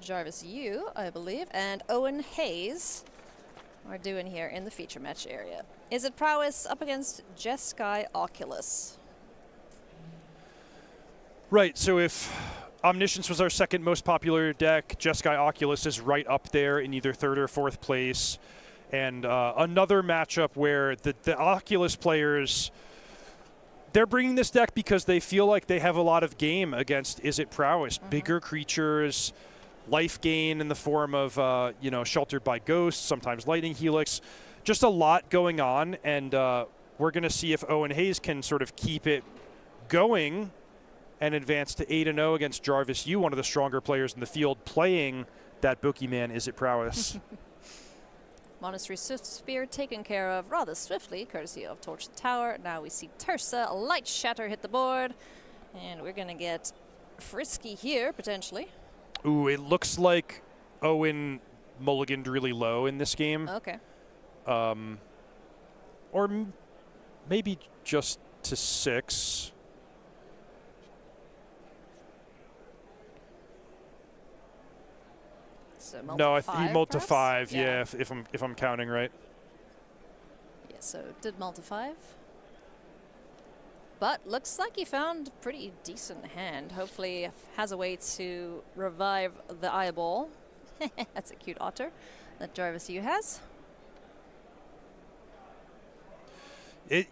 Jarvis Yu, I believe, and Owen Hayes are doing here in the feature match area. Izzet Prowess up against Jeskai Oculus. Right, so if Omniscience was our second most popular deck, Jeskai Oculus is right up there in either third or fourth place. And another matchup where the Oculus players, they're bringing this deck because they feel like they have a lot of game against Izzet Prowess. Bigger creatures, life gain in the form of, you know, Sheltered by Ghosts, sometimes Lightning Helix. Just a lot going on, and we're going to see if Owen Hayes can sort of keep it going and advance to 8-0 against Jarvis Yu, one of the stronger players in the field, playing that Boogeyman Izzet Prowess. Monastery Swift Spear taken care of rather swiftly, courtesy of Torch the Tower. Now we see Tersa, Light Shatter hit the board, and we're going to get frisky here, potentially. Ooh, it looks like Owen mulliganed really low in this game. Okay. Or maybe just to 6. So No, he mulled to 5. Yeah, if I'm counting right. Yeah, so did mull to 5. But looks like he found a pretty decent hand. Hopefully has a way to revive the eyeball. That's a cute otter that Jarvis Yu has.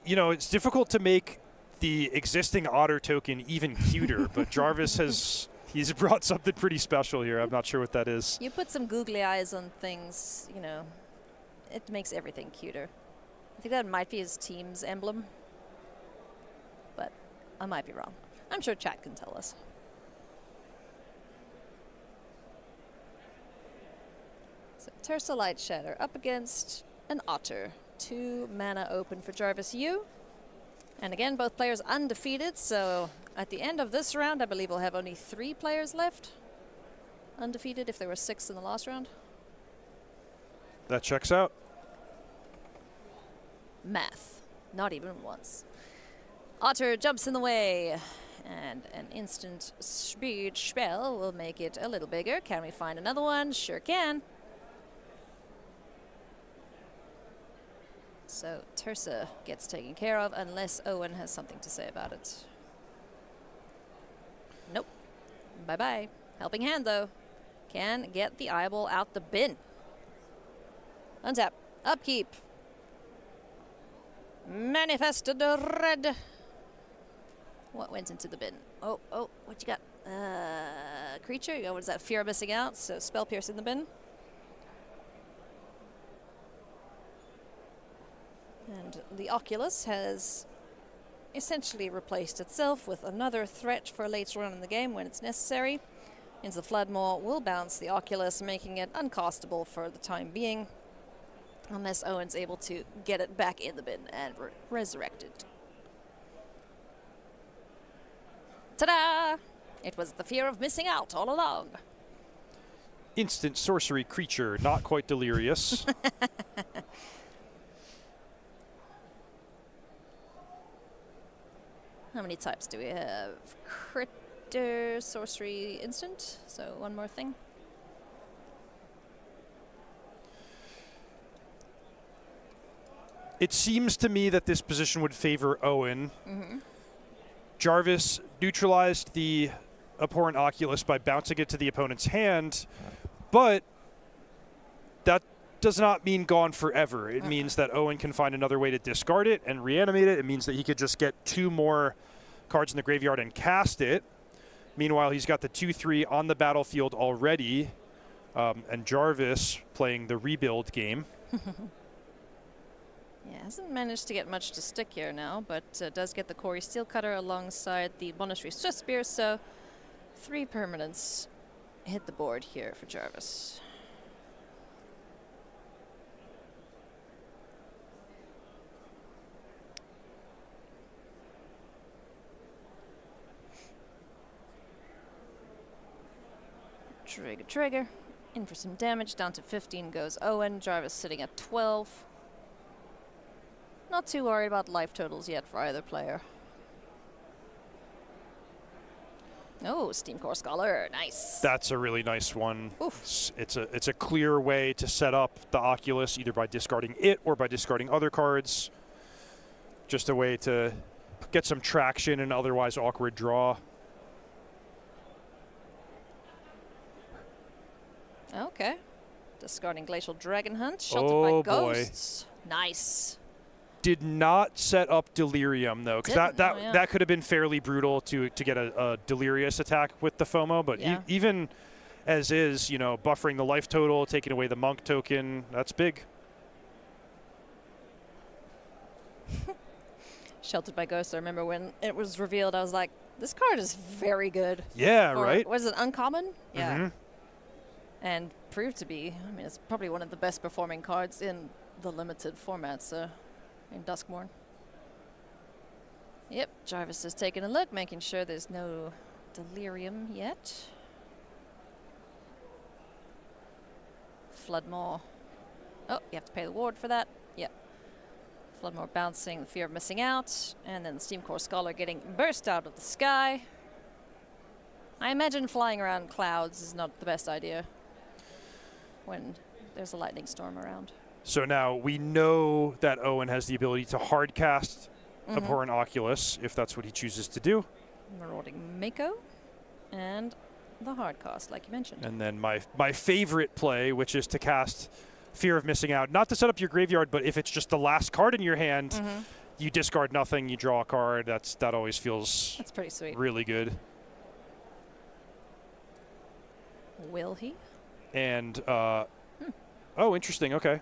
You know, it's difficult to make the existing otter token even cuter, but Jarvis he's brought something pretty special here. I'm not sure what that is. You put some googly eyes on things, you know, it makes everything cuter. I think that might be his team's emblem, but I might be wrong. I'm sure chat can tell us. So Tersa Light Shatter up against an otter. 2 mana open for Jarvis Yu. And again, both players undefeated, so at the end of this round, I believe we'll have only 3 players left undefeated if there were 6 in the last round. That checks out. Math. Not even once. Otter jumps in the way, and an instant speed spell will make it a little bigger. Can we find another one? Sure can. So Tersa gets taken care of unless Owen has something to say about it. Nope. Bye-bye. Helping hand, though. Can get the eyeball out the bin. Untap. Upkeep. Manifested red. What went into the bin? Oh, what you got? Creature? Oh, what is that? Fear of missing out. So Spell Pierce in the bin. And the Oculus has essentially replaced itself with another threat for later on in the game when it's necessary. Into the Floodmaw will bounce the Oculus, making it uncastable for the time being, unless Owen's able to get it back in the bin and resurrect it. Ta-da! It was the fear of missing out all along. Instant sorcery creature, not quite delirious. How many types do we have? Critter, sorcery, instant. So one more thing. It seems to me that this position would favor Owen. Jarvis neutralized the abhorrent Oculus by bouncing it to the opponent's hand, but that does not mean gone forever. It means that Owen can find another way to discard it and reanimate it. It means that he could just get 2 more cards in the graveyard and cast it. Meanwhile, he's got the 2/3 on the battlefield already, and Jarvis playing the rebuild game. Yeah, hasn't managed to get much to stick here now, but does get the Quarry Steelcutter alongside the Monastery Swift Spear, so 3 permanents hit the board here for Jarvis. Trigger. In for some damage. Down to 15 goes Owen. Jarvis sitting at 12. Not too worried about life totals yet for either player. Oh, Steam Core Scholar, nice. That's a really nice one. Oof. It's a clear way to set up the Oculus, either by discarding it or by discarding other cards. Just a way to get some traction in an otherwise awkward draw. Okay. Discarding Glacial Dragon Hunt, sheltered Oh, by boy. ghosts. Nice. Did not set up Delirium, though, because that could have been fairly brutal to get a Delirious attack with the FOMO, but Yeah. even as is, you know, buffering the life total, taking away the Monk token, that's big. Sheltered by Ghosts. I remember when it was revealed, I was like, this card is very good. Yeah, For, right? Was it uncommon? Yeah. Mhm. And proved to be. I mean, it's probably one of the best performing cards in the limited formats in Duskmourn. Yep, Jarvis is taking a look, making sure there's no Delirium yet. Floodmore. Oh, you have to pay the ward for that. Yep. Floodmore bouncing, the fear of missing out, and then the Steam Core Scholar getting burst out of the sky. I imagine flying around clouds is not the best idea when there's a lightning storm around. So now we know that Owen has the ability to hard cast Abhorrent Oculus, if that's what he chooses to do. Marauding Mako, and the hard cost, like you mentioned. And then my favorite play, which is to cast Fear of Missing Out, not to set up your graveyard, but if it's just the last card in your hand, you discard nothing, you draw a card. That always feels That's pretty sweet. really good. Will he? And oh, interesting. Okay.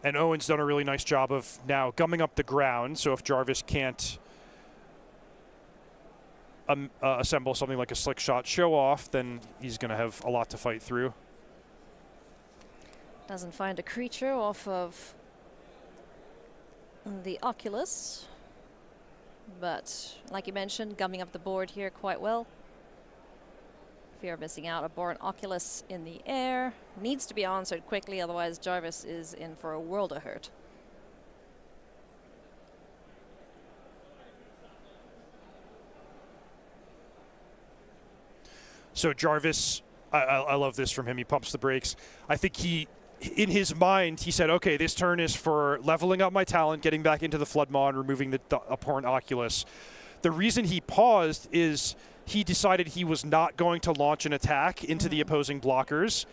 And Owen's done a really nice job of now gumming up the ground. So if Jarvis can't assemble something like a Slick Shot Show Off, then he's going to have a lot to fight through. Doesn't find a creature off of the Oculus. But, like you mentioned, gumming up the board here quite well. Fear of missing out, Abhorrent Oculus in the air. Needs to be answered quickly, otherwise Jarvis is in for a world of hurt. So Jarvis, I love this from him. He pumps the brakes. I think in his mind, he said, okay, this turn is for leveling up my talent, getting back into the Flood Maw, and removing the Abhorrent Oculus. The reason he paused is he decided he was not going to launch an attack into the opposing blockers,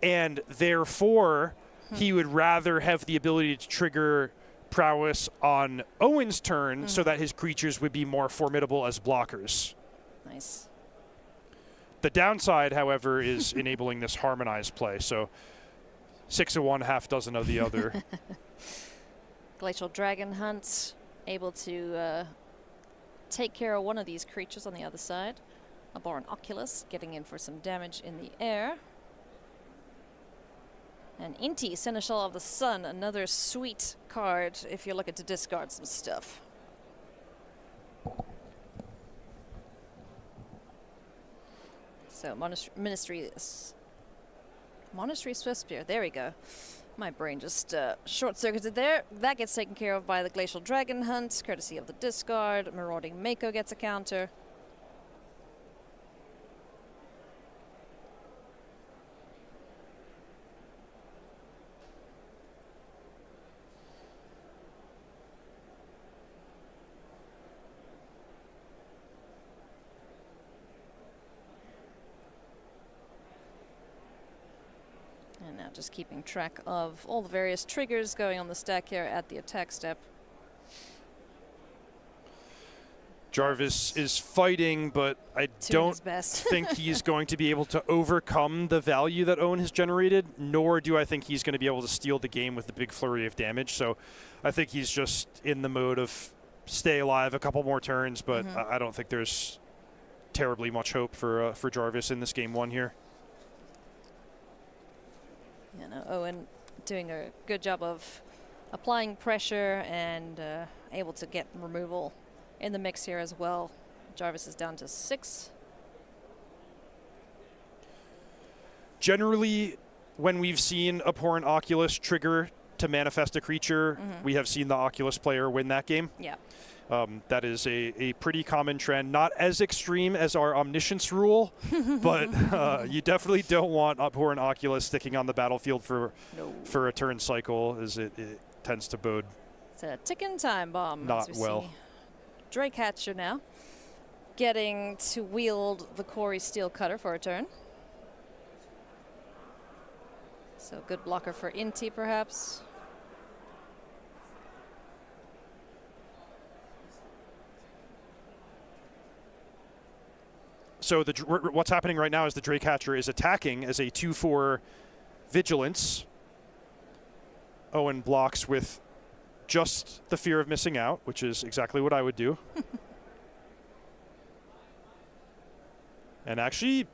and therefore he would rather have the ability to trigger Prowess on Owen's turn so that his creatures would be more formidable as blockers. Nice. The downside, however, is enabling this harmonized play. So 6 of one, half dozen of the other. Glacial Dragon Hunt, able to take care of one of these creatures on the other side. Abhorrent Oculus getting in for some damage in the air. And Inti, Seneschal of the Sun, another sweet card if you're looking to discard some stuff. So Monastery Swiftspear, there we go. My brain just short-circuited there. That gets taken care of by the Glacial Dragon Hunt, courtesy of the discard. Marauding Mako gets a counter. And now just keeping track of all the various triggers going on the stack here at the attack step. Jarvis is fighting, but I don't think he's going to be able to overcome the value that Owen has generated, nor do I think he's going to be able to steal the game with the big flurry of damage. So I think he's just in the mode of stay alive a couple more turns, but I don't think there's terribly much hope for Jarvis in this game one here. You know, Owen doing a good job of applying pressure and able to get removal in the mix here as well. Jarvis is down to 6. Generally, when we've seen Abhorrent Oculus trigger to manifest a creature, we have seen the Oculus player win that game. Yeah. That is a pretty common trend, not as extreme as our Omniscience rule, but you definitely don't want Abhorrent Oculus sticking on the battlefield for a turn cycle, as it tends to bode. It's a ticking time bomb. Not as we well. See. Drake Hatcher now, getting to wield the Quarry Steel Cutter for a turn. So good blocker for Inti, perhaps. So what's happening right now is the Drake Hatcher is attacking as a 2/4 Vigilance. Owen blocks with just the fear of missing out, which is exactly what I would do. And actually,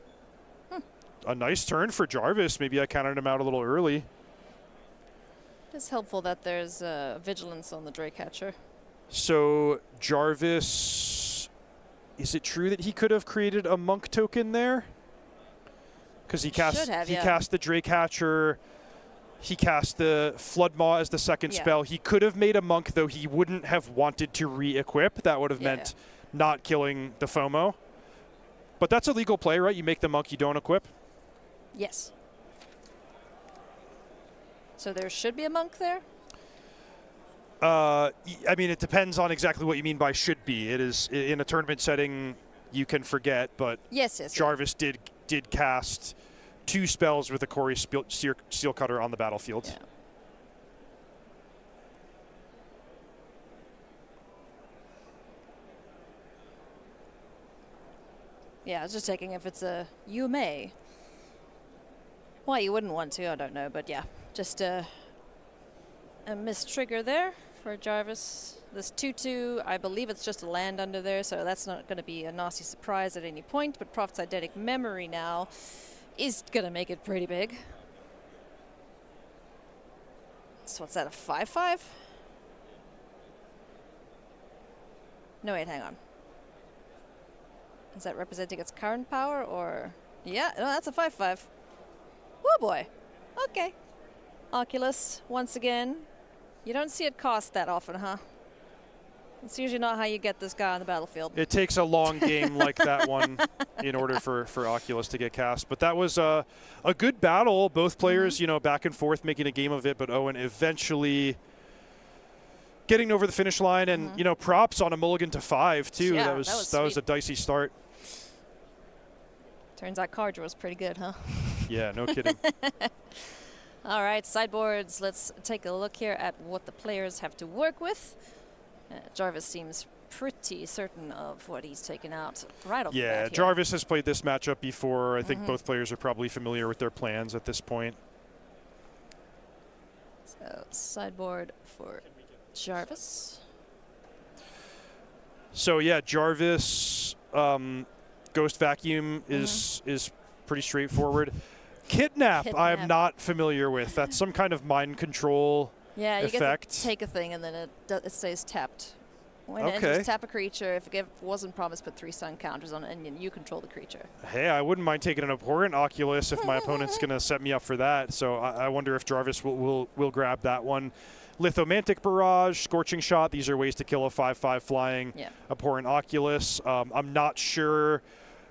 a nice turn for Jarvis. Maybe I counted him out a little early. It's helpful that there's Vigilance on the Drake Hatcher. So Jarvis... Is it true that he could have created a Monk token there? Because he cast the Drake Hatcher, he cast the Flood Maw as the second spell. He could have made a Monk, though he wouldn't have wanted to re-equip. That would have meant not killing the FOMO. But that's a legal play, right? You make the Monk, you don't equip. Yes. So there should be a Monk there? I mean, it depends on exactly what you mean by should be. It is in a tournament setting, you can forget, but Jarvis did cast 2 spells with a Quarry Steel Cutter on the battlefield. Yeah, I was just checking if it's a you may. Why you wouldn't want to, I don't know, but yeah, just a missed trigger there for Jarvis. This 2/2, I believe it's just a land under there, so that's not going to be a nasty surprise at any point, but Prophet's Eidetic Memory now is going to make it pretty big. So what's that, a 5/5? No, wait, hang on. Is that representing its current power, or? Yeah, no, that's a 5/5. Oh boy. Okay. Oculus, once again. You don't see it cost that often, huh? It's usually not how you get this guy on the battlefield. It takes a long game like that one in order for Oculus to get cast. But that was a good battle. Both players, you know, back and forth making a game of it, but Owen eventually getting over the finish line, and you know, props on a mulligan to 5 too. Yeah, that was a dicey start. Turns out card draw was pretty good, huh? Yeah, no kidding. All right, sideboards. Let's take a look here at what the players have to work with. Jarvis seems pretty certain of what he's taken out right off the bat here. Jarvis has played this matchup before. I think both players are probably familiar with their plans at this point. So sideboard for Jarvis. So yeah, Jarvis, Ghost Vacuum is pretty straightforward. Kidnap, I am not familiar with. That's some kind of mind control effect. You get to take a thing and then it stays tapped. When it enters, tap a creature. If it wasn't promised, put 3 stun counters on it, and you control the creature. Hey, I wouldn't mind taking an Abhorrent Oculus if my opponent's going to set me up for that. So I wonder if Jarvis will grab that one. Lithomantic Barrage, Scorching Shot. These are ways to kill a 5/5 flying Abhorrent Oculus. I'm not sure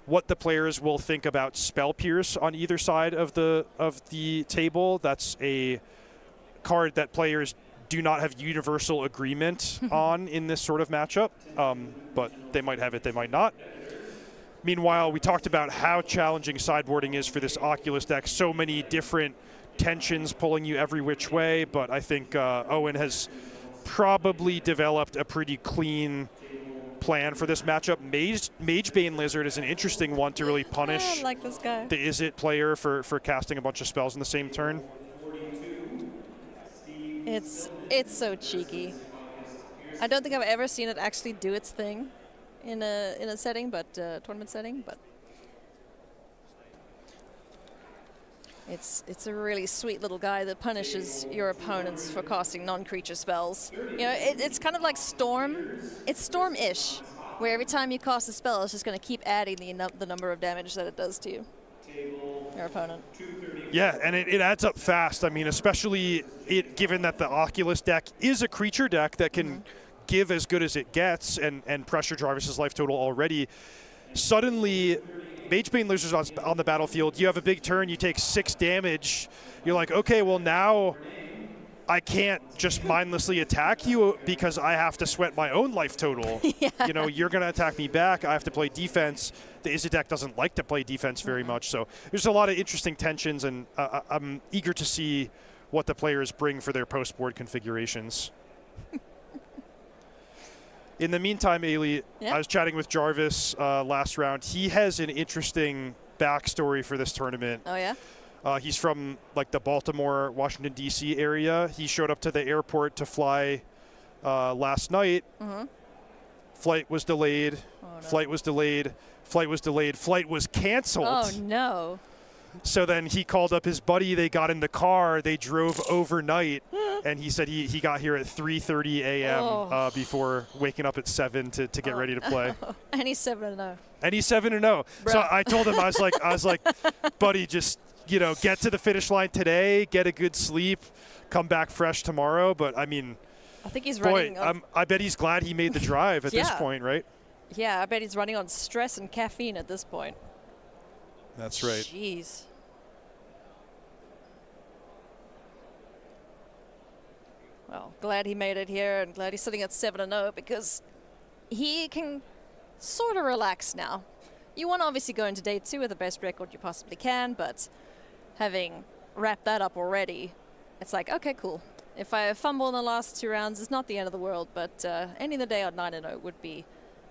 what the players will think about Spell Pierce on either side of the table. That's a card that players do not have universal agreement on in this sort of matchup, but they might have it, they might not. Meanwhile, we talked about how challenging sideboarding is for this Oculus deck. So many different tensions pulling you every which way, but I think Owen has probably developed a pretty clean plan for this matchup. Magebane Lizard is an interesting one to really punish like this guy. The Izzet player for casting a bunch of spells in the same turn. It's so cheeky. I don't think I've ever seen it actually do its thing in a setting, but tournament setting. But it's a really sweet little guy that punishes your opponents for casting non-creature spells. You know, it's kind of like Storm. It's Storm-ish, where every time you cast a spell, it's just going to keep adding the number of damage that it does to you, your opponent. Yeah, and it adds up fast. I mean, especially given that the Oculus deck is a creature deck that can give as good as it gets and pressure Jarvis's life total already. Suddenly, Magebane loses on the battlefield. You have a big turn. You take 6 damage. You're like, okay, well now I can't just mindlessly attack you because I have to sweat my own life total. Yeah. You know, you're going to attack me back. I have to play defense. The Izzet deck doesn't like to play defense very much. So there's a lot of interesting tensions, and I'm eager to see what the players bring for their post-board configurations. In the meantime, Ailey, I was chatting with Jarvis last round. He has an interesting backstory for this tournament. Oh, yeah? He's from like the Baltimore, Washington, D.C. area. He showed up to the airport to fly last night. Flight was delayed. Oh, no. Flight was delayed. Flight was delayed. Flight was canceled. Oh, no. So then he called up his buddy. They got in the car. They drove overnight. And he said he got here at 3:30 a.m. Before waking up at 7 to get ready to play. And he's 7-0. And he's 7-0. So I told him, I was like, buddy, just, you know, get to the finish line today, get a good sleep, come back fresh tomorrow. But I mean, I think he's running. I bet he's glad he made the drive at this point, right? Yeah, I bet he's running on stress and caffeine at this point. That's right. Jeez. Well, glad he made it here, and glad he's sitting at 7-0 because he can sort of relax now. You want to obviously go into day 2 with the best record you possibly can, but having wrapped that up already, it's like, okay, cool. If I fumble in the last 2 rounds, it's not the end of the world, but ending the day on 9-0 would be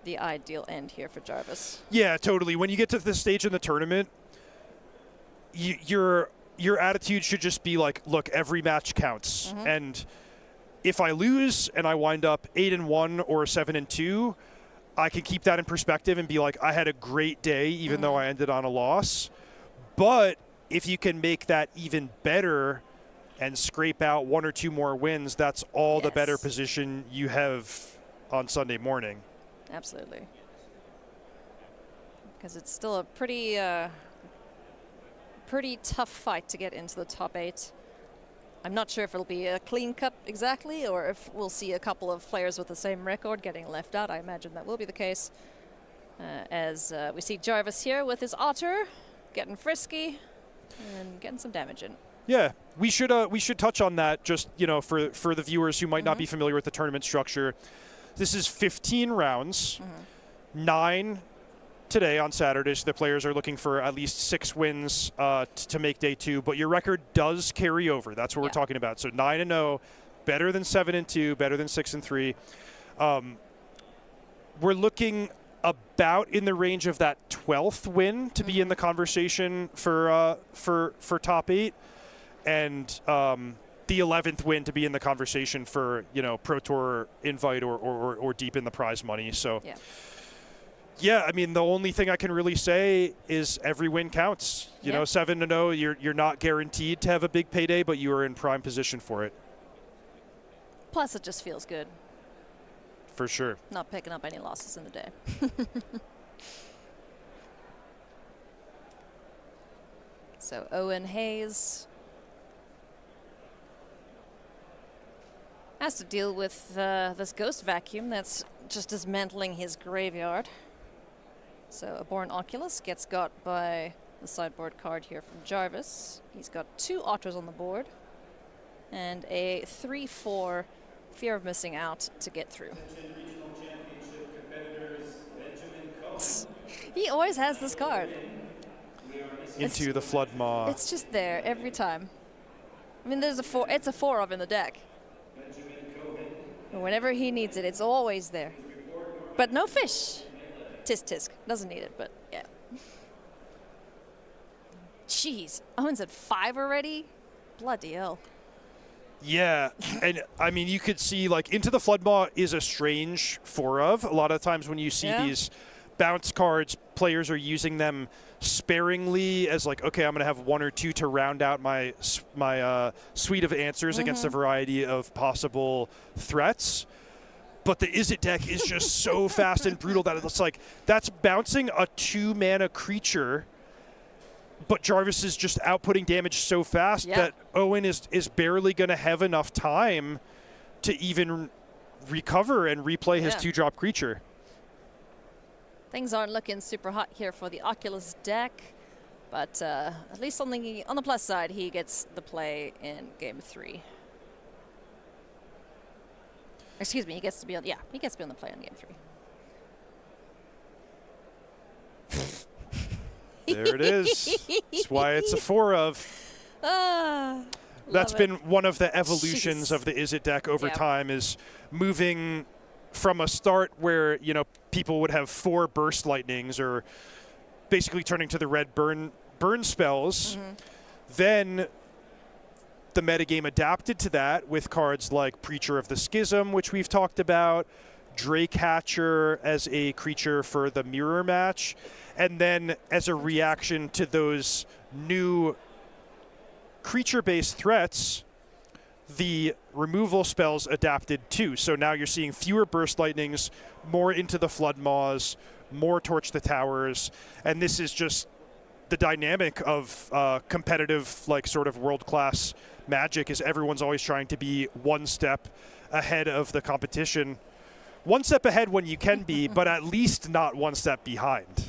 the ideal end here for Jarvis. Yeah, totally. When you get to this stage in the tournament, your attitude should just be like, look, every match counts. And if I lose and I wind up 8-1 or 7-2, I can keep that in perspective and be like, I had a great day, even though I ended on a loss. But if you can make that even better and scrape out 1 or 2 more wins, that's all the better position you have on Sunday morning. Absolutely. Because it's still a pretty tough fight to get into the top 8. I'm not sure if it'll be a clean cut exactly, or if we'll see a couple of players with the same record getting left out. I imagine that will be the case. As we see Jarvis here with his otter, getting frisky and getting some damage in. Yeah, we should touch on that just, you know, for the viewers who might not be familiar with the tournament structure. This is 15 rounds, 9 today on Saturday, so the players are looking for at least 6 wins to make day 2, but your record does carry over. That's what we're talking about. So 9-0, better than 7-2, better than 6-3. We're looking about in the range of that 12th win to be in the conversation for top 8, and the 11th win to be in the conversation for, you know, Pro Tour invite or deep in the prize money. So. Yeah, I mean, the only thing I can really say is every win counts. You know, 7-0, you're not guaranteed to have a big payday, but you are in prime position for it. Plus, it just feels good. For sure. Not picking up any losses in the day. So, Owen Hayes has to deal with this ghost vacuum that's just dismantling his graveyard. So a Born Oculus gets got by the sideboard card here from Jarvis. He's got 2 otters on the board and a 3/4 Fear of Missing Out to get through. He always has this card. Into the Flood Maw. It's just there every time. I mean, there's a 4. It's a 4 of in the deck. And whenever he needs it, it's always there. But no fish. Tisk tisk. Doesn't need it, but yeah. Jeez. Owen's at 5 already? Bloody hell. Yeah, and I mean, you could see, like, Into the Flood Maw is a strange 4 of. A lot of times when you see these bounce cards, players are using them sparingly as like, okay, I'm going to have 1 or 2 to round out my suite of answers against a variety of possible threats. But the Izzet deck is just so fast and brutal that it's like, that's bouncing a 2-mana creature, but Jarvis is just outputting damage so fast that Owen is barely going to have enough time to even recover and replay his 2-drop creature. Things aren't looking super hot here for the Oculus deck, but at least on the plus side, he gets the play in game 3. Excuse me, he gets to be on the play in game 3. There it is. That's why it's a 4 of. That's been one of the evolutions of the Izzet deck over time, is moving from a start where, you know, people would have 4 burst lightnings or basically turning to the red burn spells. Then the metagame adapted to that with cards like Preacher of the Schism, which we've talked about, Drake Hatcher as a creature for the mirror match, and then as a reaction to those new creature-based threats, the removal spells adapted too. So now you're seeing fewer burst lightnings, more into the flood maws, more torch the towers, and this is just the dynamic of competitive, like, sort of world-class Magic, is everyone's always trying to be one step ahead of the competition. One step ahead when you can be, but at least not one step behind.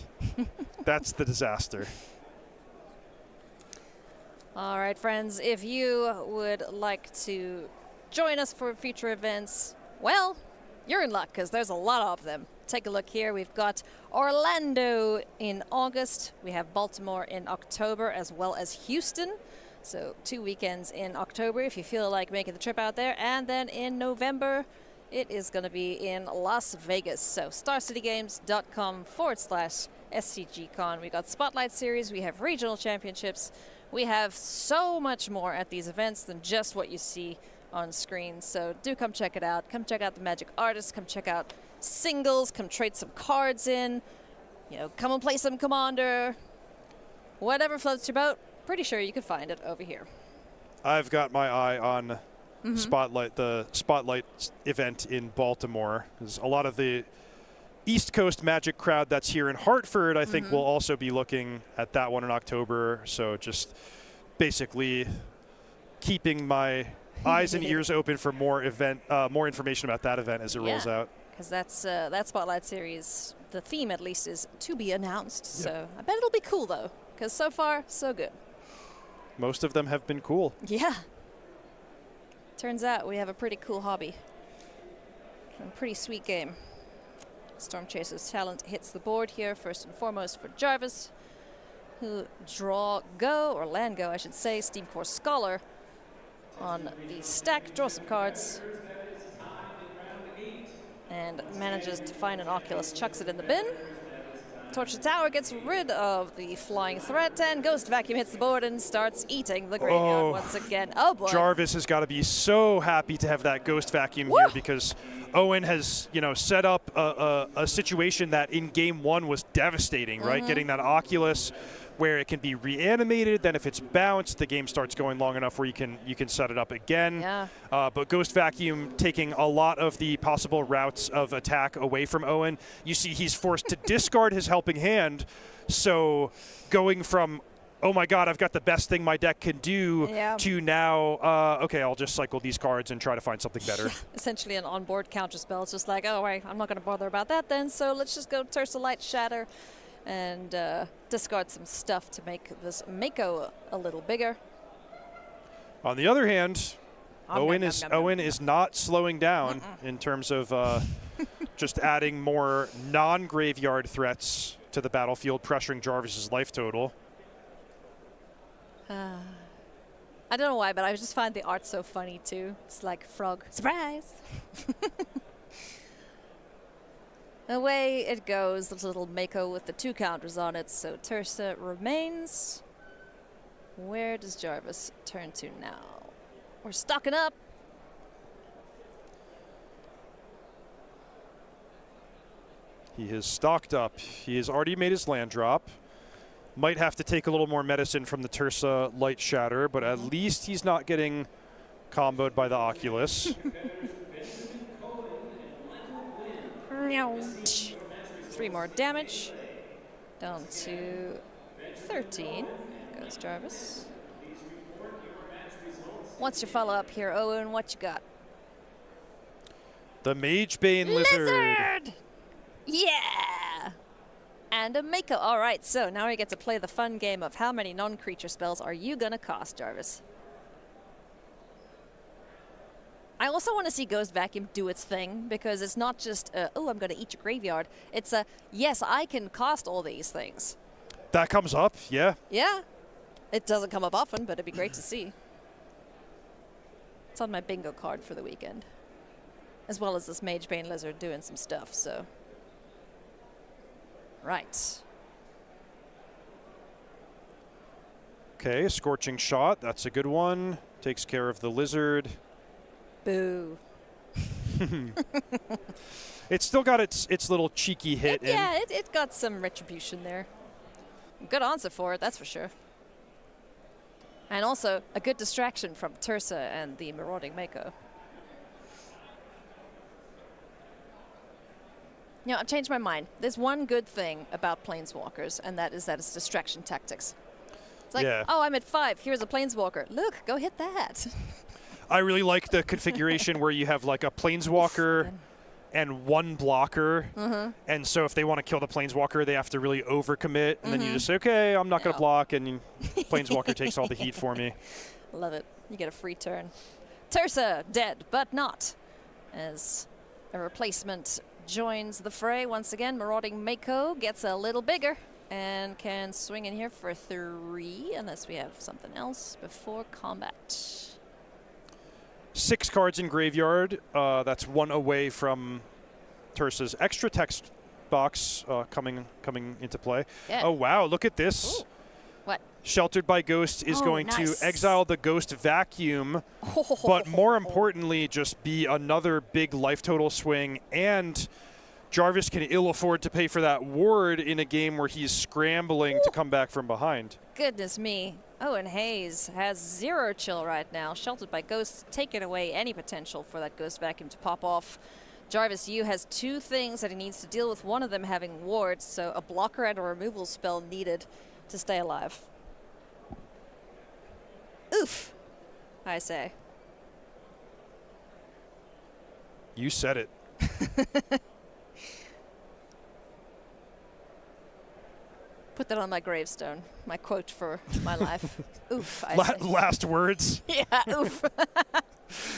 That's the disaster. All right, friends, if you would like to join us for future events, well, you're in luck because there's a lot of them. Take a look here. We've got Orlando in August. We have Baltimore in October, as well as Houston. So 2 weekends in October if you feel like making the trip out there. And then in November, it is going to be in Las Vegas. So starcitygames.com/SCGCon. We got Spotlight Series. We have regional championships. We have so much more at these events than just what you see on screen. So do come check it out. Come check out the Magic artists. Come check out singles. Come trade some cards in. You know, come and play some Commander. Whatever floats your boat, pretty sure you can find it over here. I've got my eye on Spotlight, the Spotlight event in Baltimore. There's a lot of the East Coast Magic crowd that's here in Hartford, I think, will also be looking at that one in October. So just basically keeping my eyes and ears open for more information about that event as it rolls out. Because that's that Spotlight Series, the theme at least is to be announced. So I bet it'll be cool though, because so far so good. Most of them have been cool. Yeah. Turns out we have a pretty cool hobby. A pretty sweet game. Storm Chaser's talent hits the board here, first and foremost for Jarvis, who land go, I should say, Steam Core Scholar on the stack, draw some cards, and manages to find an Oculus, chucks it in the bin. Torch the Tower gets rid of the flying threat, and Ghost Vacuum hits the board and starts eating the graveyard once again. Oh boy. Jarvis has got to be so happy to have that Ghost Vacuum here, because Owen has, you know, set up a situation that in game 1 was devastating, right? Getting that Oculus where it can be reanimated, then if it's bounced, the game starts going long enough where you can set it up again. But Ghost Vacuum taking a lot of the possible routes of attack away from Owen. You see he's forced to discard his helping hand, so going from, oh my god, I've got the best thing my deck can do, to now, okay, I'll just cycle these cards and try to find something better. Essentially an onboard counter spell. It's just like, oh, right, I'm not going to bother about that then, so let's just go Tersa Light Shatter and discard some stuff to make this Mako a little bigger. On the other hand, Owen is not slowing down in terms of just adding more non-graveyard threats to the battlefield, pressuring Jarvis's life total. I don't know why, but I just find the art so funny too. It's like frog. Surprise! Away it goes, this little Mako with the 2 counters on it, so Tersa remains. Where does Jarvis turn to now? We're stocking up. He has stocked up. He has already made his land drop. Might have to take a little more medicine from the Tersa Light Shatter, but at least he's not getting comboed by the Oculus. 3 more damage. Down to 13 goes Jarvis. What's your follow-up here, Owen? What you got? The Magebane Lizard. Yeah! And a Mako. All right, so now we get to play the fun game of how many non-creature spells are you going to cast, Jarvis? I also want to see Ghost Vacuum do its thing, because it's not just, oh, I'm going to eat your graveyard. It's a, yes, I can cast all these things. That comes up, yeah. Yeah. It doesn't come up often, but it'd be great to see. It's on my bingo card for the weekend. As well as this Magebane Lizard doing some stuff, so. Right. Okay, Scorching Shot. That's a good one. Takes care of the Lizard. Boo. It's still got its little cheeky hit in. Yeah, it got some retribution there. Good answer for it, that's for sure. And also a good distraction from Tursa and the Marauding Mako. You know, I've changed my mind. There's one good thing about Planeswalkers, and that is that it's distraction tactics. It's like, yeah. Oh, I'm at 5. Here's a Planeswalker. Look, go hit that. I really like the configuration where you have like a Planeswalker and one blocker. And so if they want to kill the Planeswalker, they have to really overcommit. And then you just say, okay, I'm not going to block. And Planeswalker takes all the heat for me. Love it. You get a free turn. Tursa, dead, but not. As a replacement joins the fray once again, Marauding Mako gets a little bigger and can swing in here for 3, unless we have something else before combat. 6 cards in graveyard. That's 1 away from Tursa's extra text box coming into play. Yeah. Oh, wow. Look at this. Ooh. What? Sheltered by Ghost is going to exile the Ghost Vacuum, but more importantly, just be another big life total swing. And Jarvis can ill afford to pay for that ward in a game where he's scrambling to come back from behind. Goodness me. Owen Hayes has 0 chill right now. Sheltered by Ghosts, taking away any potential for that Ghost Vacuum to pop off. Jarvis Yu has 2 things that he needs to deal with, one of them having wards, so a blocker and a removal spell needed to stay alive. Oof, I say. You said it. Put that on my gravestone, my quote for my life. Oof, I say. Last words. Yeah, oof.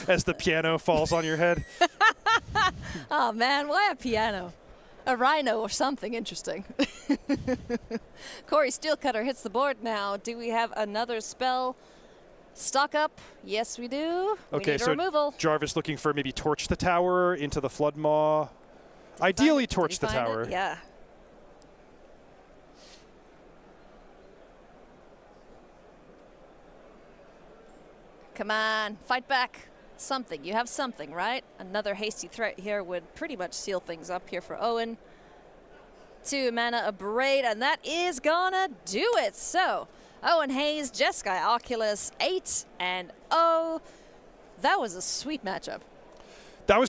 As the piano falls on your head. Oh, man, why a piano? A rhino or something interesting. Corey Steelcutter hits the board now. Do we have another spell? Stock up. Yes, we do. Okay, we need a so removal. Jarvis looking for maybe Torch the Tower into the Flood Maw. Ideally, Torch the Tower. Yeah. Come on, fight back. Something. You have something, right? Another hasty threat here would pretty much seal things up here for Owen. 2 mana, a Braid, and that is gonna do it. So, Owen Hayes, Jeskai Oculus, 8-0. That was a sweet matchup.